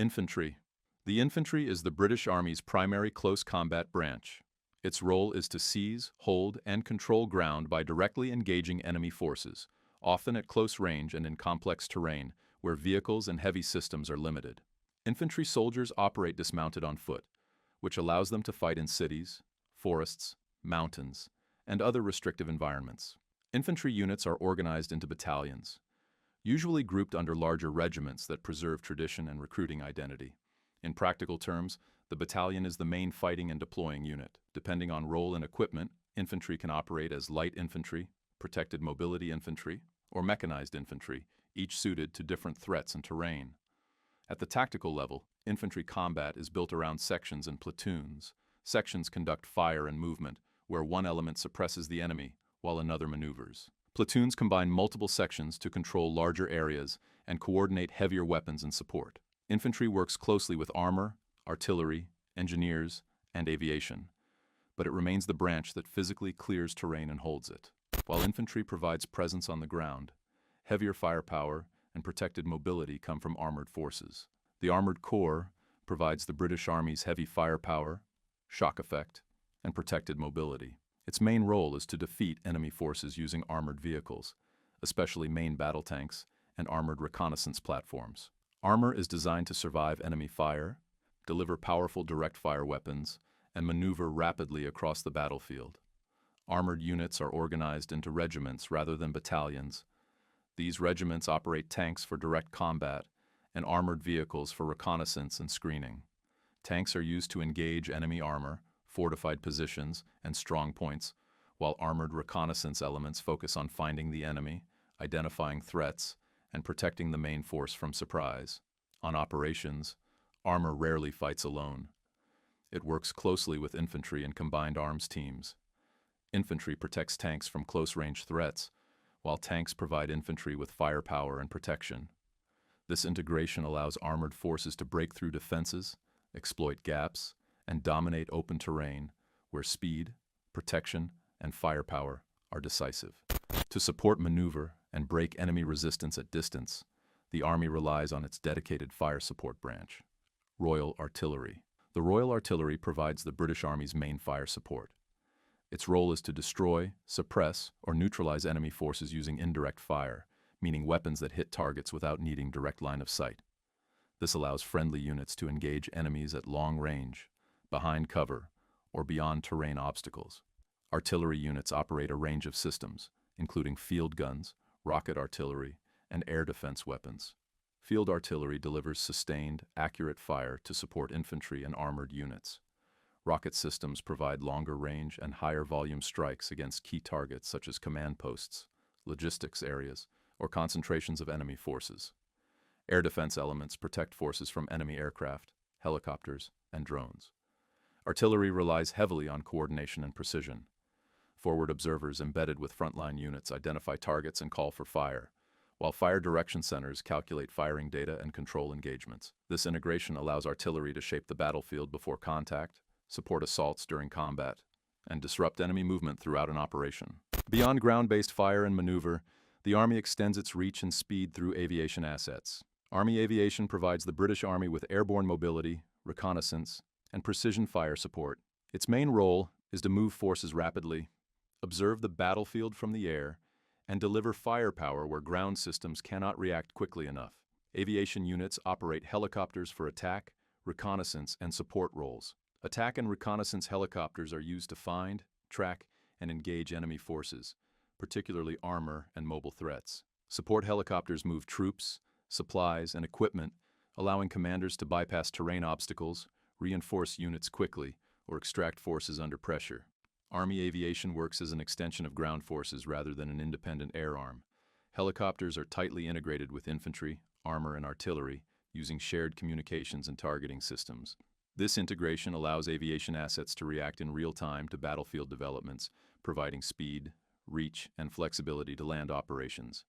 Infantry. The infantry is the British Army's primary close combat branch. Its role is to seize, hold, and control ground by directly engaging enemy forces, often at close range and in complex terrain, where vehicles and heavy systems are limited. Infantry soldiers operate dismounted on foot, which allows them to fight in cities, forests, mountains, and other restrictive environments. Infantry units are organized into battalions, usually grouped under larger regiments that preserve tradition and recruiting identity. In practical terms, the battalion is the main fighting and deploying unit. Depending on role and equipment, infantry can operate as light infantry, protected mobility infantry, or mechanized infantry, each suited to different threats and terrain. At the tactical level, infantry combat is built around sections and platoons. Sections conduct fire and movement, where one element suppresses the enemy while another maneuvers. Platoons combine multiple sections to control larger areas and coordinate heavier weapons and support. Infantry works closely with armor, artillery, engineers, and aviation, but it remains the branch that physically clears terrain and holds it. While infantry provides presence on the ground, heavier firepower and protected mobility come from armored forces. The Armoured Corps provides the British Army's heavy firepower, shock effect, and protected mobility. Its main role is to defeat enemy forces using armored vehicles, especially main battle tanks and armored reconnaissance platforms. Armor is designed to survive enemy fire, deliver powerful direct-fire weapons, and maneuver rapidly across the battlefield. Armored units are organized into regiments rather than battalions. These regiments operate tanks for direct combat and armored vehicles for reconnaissance and screening. Tanks are used to engage enemy armor, fortified positions, and strong points, while armored reconnaissance elements focus on finding the enemy, identifying threats, and protecting the main force from surprise. On operations, armor rarely fights alone. It works closely with infantry and combined arms teams. Infantry protects tanks from close-range threats, while tanks provide infantry with firepower and protection. This integration allows armored forces to break through defenses, exploit gaps, and dominate open terrain where speed, protection, and firepower are decisive. To support maneuver and break enemy resistance at distance, the Army relies on its dedicated fire support branch, Royal Artillery. The Royal Artillery provides the British Army's main fire support. Its role is to destroy, suppress, or neutralize enemy forces using indirect fire, meaning weapons that hit targets without needing direct line of sight. This allows friendly units to engage enemies at long range, behind cover, or beyond terrain obstacles. Artillery units operate a range of systems, including field guns, rocket artillery, and air defense weapons. Field artillery delivers sustained, accurate fire to support infantry and armored units. Rocket systems provide longer range and higher volume strikes against key targets such as command posts, logistics areas, or concentrations of enemy forces. Air defense elements protect forces from enemy aircraft, helicopters, and drones. Artillery relies heavily on coordination and precision. Forward observers embedded with frontline units identify targets and call for fire, while fire direction centers calculate firing data and control engagements. This integration allows artillery to shape the battlefield before contact, support assaults during combat, and disrupt enemy movement throughout an operation. Beyond ground-based fire and maneuver, the Army extends its reach and speed through aviation assets. Army Aviation provides the British Army with airborne mobility, reconnaissance, and precision fire support. Its main role is to move forces rapidly, observe the battlefield from the air, and deliver firepower where ground systems cannot react quickly enough. Aviation units operate helicopters for attack, reconnaissance, and support roles. Attack and reconnaissance helicopters are used to find, track, and engage enemy forces, particularly armor and mobile threats. Support helicopters move troops, supplies, and equipment, allowing commanders to bypass terrain obstacles, reinforce units quickly, or extract forces under pressure. Army Aviation works as an extension of ground forces rather than an independent air arm. Helicopters are tightly integrated with infantry, armor, and artillery, using shared communications and targeting systems. This integration allows aviation assets to react in real time to battlefield developments, providing speed, reach, and flexibility to land operations.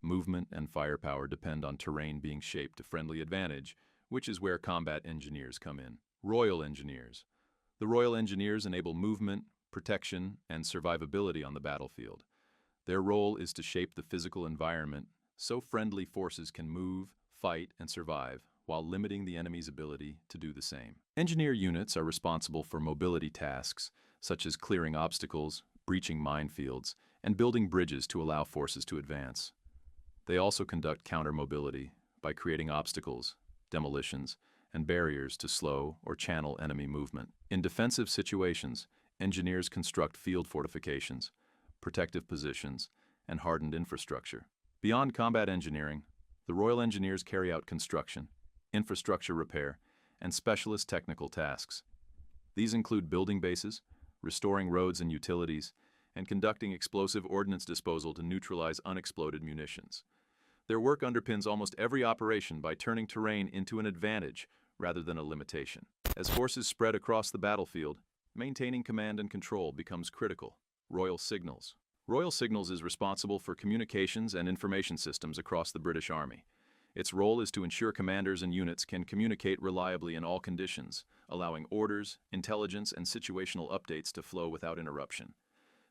Movement and firepower depend on terrain being shaped to friendly advantage, which is where combat engineers come in. Royal Engineers. The Royal Engineers enable movement, protection, and survivability on the battlefield. Their role is to shape the physical environment so friendly forces can move, fight, and survive while limiting the enemy's ability to do the same. Engineer units are responsible for mobility tasks, such as clearing obstacles, breaching minefields, and building bridges to allow forces to advance. They also conduct counter-mobility by creating obstacles, demolitions, and barriers to slow or channel enemy movement. In defensive situations, engineers construct field fortifications, protective positions, and hardened infrastructure. Beyond combat engineering, the Royal Engineers carry out construction, infrastructure repair, and specialist technical tasks. These include building bases, restoring roads and utilities, and conducting explosive ordnance disposal to neutralize unexploded munitions. Their work underpins almost every operation by turning terrain into an advantage rather than a limitation. As forces spread across the battlefield, maintaining command and control becomes critical. Royal Signals. Royal Signals is responsible for communications and information systems across the British Army. Its role is to ensure commanders and units can communicate reliably in all conditions, allowing orders, intelligence, and situational updates to flow without interruption.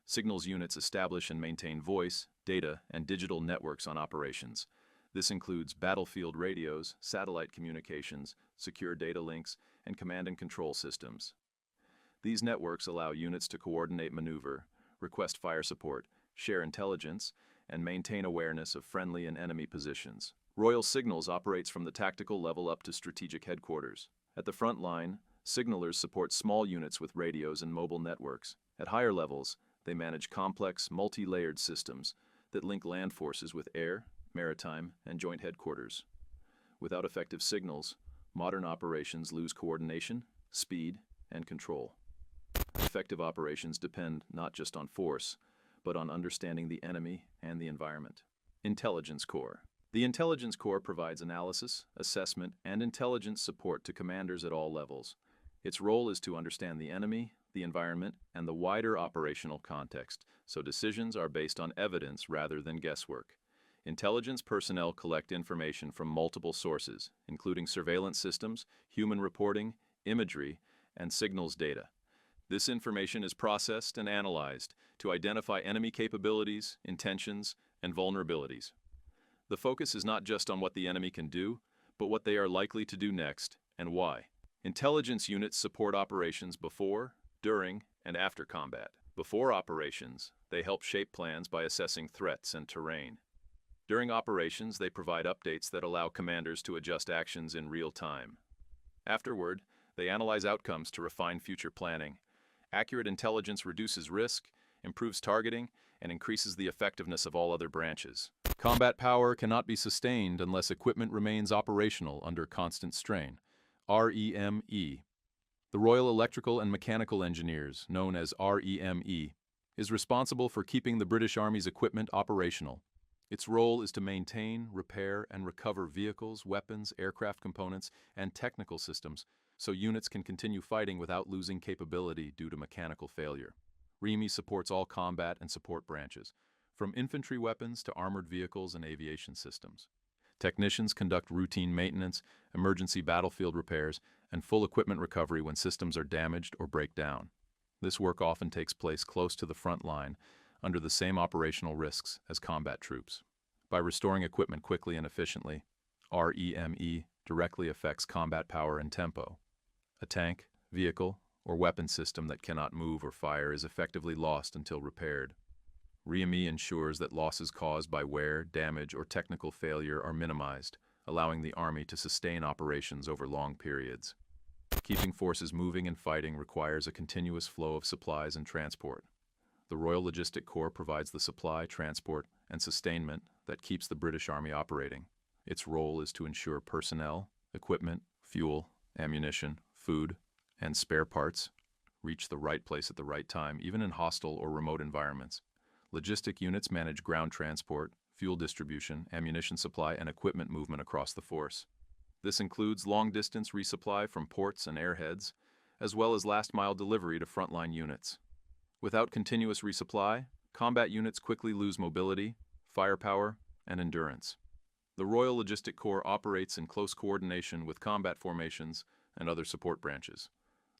Signals units establish and maintain voice, data, and digital networks on operations. This includes battlefield radios, satellite communications, secure data links, and command and control systems. These networks allow units to coordinate maneuver, request fire support, share intelligence, and maintain awareness of friendly and enemy positions. Royal Signals operates from the tactical level up to strategic headquarters. At the front line, signalers support small units with radios and mobile networks. At higher levels, they manage complex, multi-layered systems that link land forces with air, maritime, and joint headquarters. Without effective signals, modern operations lose coordination, speed, and control. Effective operations depend not just on force, but on understanding the enemy and the environment. Intelligence Corps. The Intelligence Corps provides analysis, assessment, and intelligence support to commanders at all levels. Its role is to understand the enemy, the environment, and the wider operational context, so decisions are based on evidence rather than guesswork. Intelligence personnel collect information from multiple sources, including surveillance systems, human reporting, imagery, and signals data. This information is processed and analyzed to identify enemy capabilities, intentions, and vulnerabilities. The focus is not just on what the enemy can do, but what they are likely to do next and why. Intelligence units support operations before, during, and after combat. Before operations, they help shape plans by assessing threats and terrain. During operations, they provide updates that allow commanders to adjust actions in real time. Afterward, they analyze outcomes to refine future planning. Accurate intelligence reduces risk, improves targeting, and increases the effectiveness of all other branches. Combat power cannot be sustained unless equipment remains operational under constant strain. REME. The Royal Electrical and Mechanical Engineers, known as REME, is responsible for keeping the British Army's equipment operational. Its role is to maintain, repair, and recover vehicles, weapons, aircraft components, and technical systems so units can continue fighting without losing capability due to mechanical failure. REME supports all combat and support branches, from infantry weapons to armored vehicles and aviation systems. Technicians conduct routine maintenance, emergency battlefield repairs, and full equipment recovery when systems are damaged or break down. This work often takes place close to the front line, under the same operational risks as combat troops. By restoring equipment quickly and efficiently, REME directly affects combat power and tempo. A tank, vehicle, or weapon system that cannot move or fire is effectively lost until repaired. REME ensures that losses caused by wear, damage, or technical failure are minimized, allowing the Army to sustain operations over long periods. Keeping forces moving and fighting requires a continuous flow of supplies and transport. The Royal Logistic Corps provides the supply, transport, and sustainment that keeps the British Army operating. Its role is to ensure personnel, equipment, fuel, ammunition, food, and spare parts reach the right place at the right time, even in hostile or remote environments. Logistic units manage ground transport, fuel distribution, ammunition supply, and equipment movement across the force. This includes long-distance resupply from ports and airheads, as well as last-mile delivery to frontline units. Without continuous resupply, combat units quickly lose mobility, firepower, and endurance. The Royal Logistic Corps operates in close coordination with combat formations and other support branches.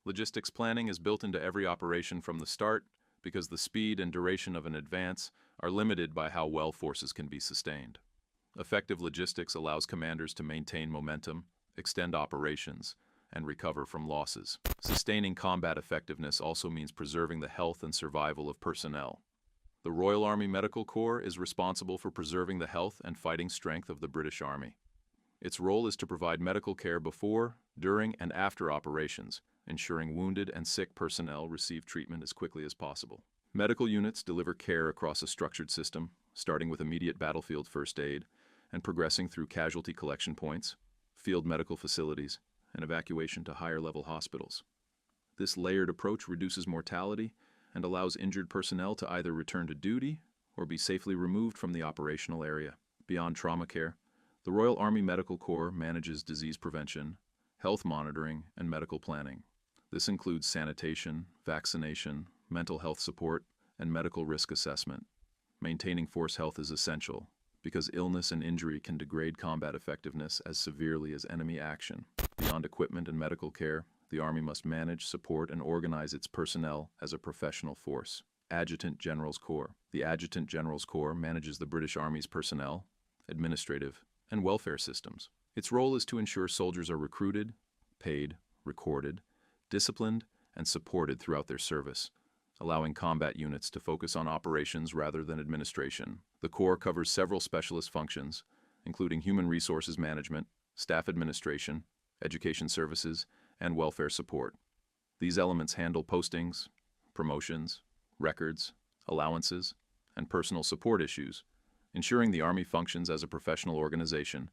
Logistics planning is built into every operation from the start because the speed and duration of an advance are limited by how well forces can be sustained. Effective logistics allows commanders to maintain momentum, extend operations, and recover from losses. Sustaining combat effectiveness also means preserving the health and survival of personnel. The Royal Army Medical Corps is responsible for preserving the health and fighting strength of the British Army. Its role is to provide medical care before, during, and after operations, ensuring wounded and sick personnel receive treatment as quickly as possible. Medical units deliver care across a structured system, starting with immediate battlefield first aid and progressing through casualty collection points, field medical facilities, and evacuation to higher-level hospitals. This layered approach reduces mortality and allows injured personnel to either return to duty or be safely removed from the operational area. Beyond trauma care, the Royal Army Medical Corps manages disease prevention, health monitoring, and medical planning. This includes sanitation, vaccination, mental health support, and medical risk assessment. Maintaining force health is essential because illness and injury can degrade combat effectiveness as severely as enemy action. Beyond equipment and medical care, the Army must manage, support, and organize its personnel as a professional force. Adjutant General's Corps. The Adjutant General's Corps manages the British Army's personnel, administrative, and welfare systems. Its role is to ensure soldiers are recruited, paid, recorded, disciplined, and supported throughout their service, allowing combat units to focus on operations rather than administration. The Corps covers several specialist functions, including human resources management, staff administration, education services, and welfare support. These elements handle postings, promotions, records, allowances, and personal support issues, ensuring the Army functions as a professional organization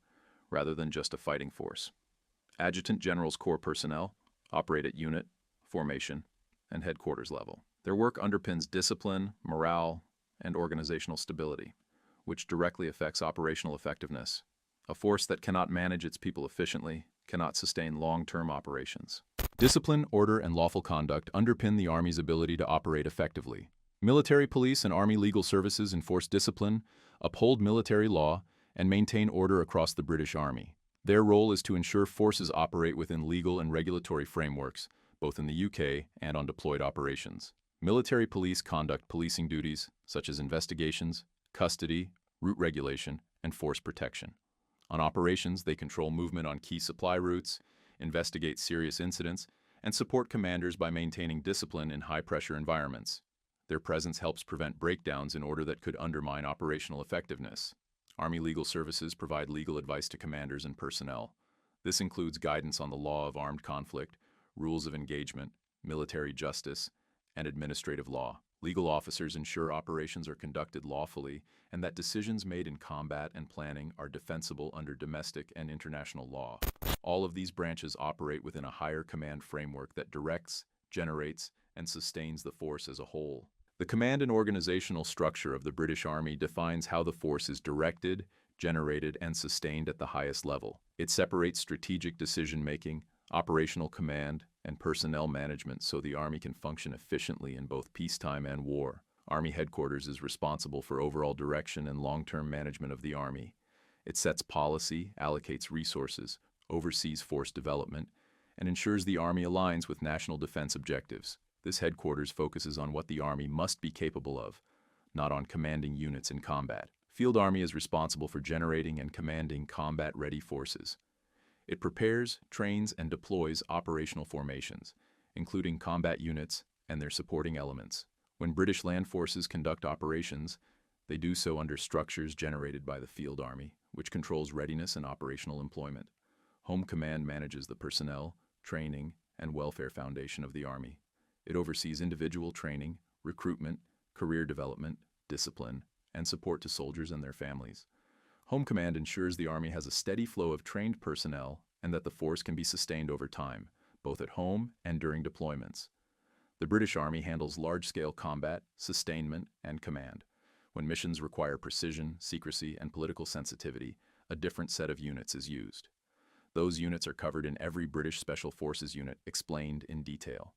rather than just a fighting force. Adjutant General's Corps personnel operate at unit, formation, and headquarters level. Their work underpins discipline, morale, and organizational stability, which directly affects operational effectiveness. A force that cannot manage its people efficiently cannot sustain long-term operations. Discipline, order, and lawful conduct underpin the Army's ability to operate effectively. Military police and Army legal services enforce discipline, uphold military law, and maintain order across the British Army. Their role is to ensure forces operate within legal and regulatory frameworks, both in the UK and on deployed operations. Military police conduct policing duties such as investigations, custody, route regulation, and force protection. On operations, they control movement on key supply routes, investigate serious incidents, and support commanders by maintaining discipline in high-pressure environments. Their presence helps prevent breakdowns in order that could undermine operational effectiveness. Army legal services provide legal advice to commanders and personnel. This includes guidance on the law of armed conflict, rules of engagement, military justice, and administrative law. Legal officers ensure operations are conducted lawfully and that decisions made in combat and planning are defensible under domestic and international law. All of these branches operate within a higher command framework that directs, generates, and sustains the force as a whole. The command and organizational structure of the British Army defines how the force is directed, generated, and sustained at the highest level. It separates strategic decision-making, operational command, and personnel management so the Army can function efficiently in both peacetime and war. Army Headquarters is responsible for overall direction and long-term management of the Army. It sets policy, allocates resources, oversees force development, and ensures the Army aligns with national defense objectives. This headquarters focuses on what the Army must be capable of, not on commanding units in combat. Field Army is responsible for generating and commanding combat-ready forces. It prepares, trains, and deploys operational formations, including combat units and their supporting elements. When British land forces conduct operations, they do so under structures generated by the Field Army, which controls readiness and operational employment. Home Command manages the personnel, training, and welfare foundation of the Army. It oversees individual training, recruitment, career development, discipline, and support to soldiers and their families. Home Command ensures the Army has a steady flow of trained personnel and that the force can be sustained over time, both at home and during deployments. The British Army handles large-scale combat, sustainment, and command. When missions require precision, secrecy, and political sensitivity, a different set of units is used. Those units are covered in every British Special Forces unit explained in detail.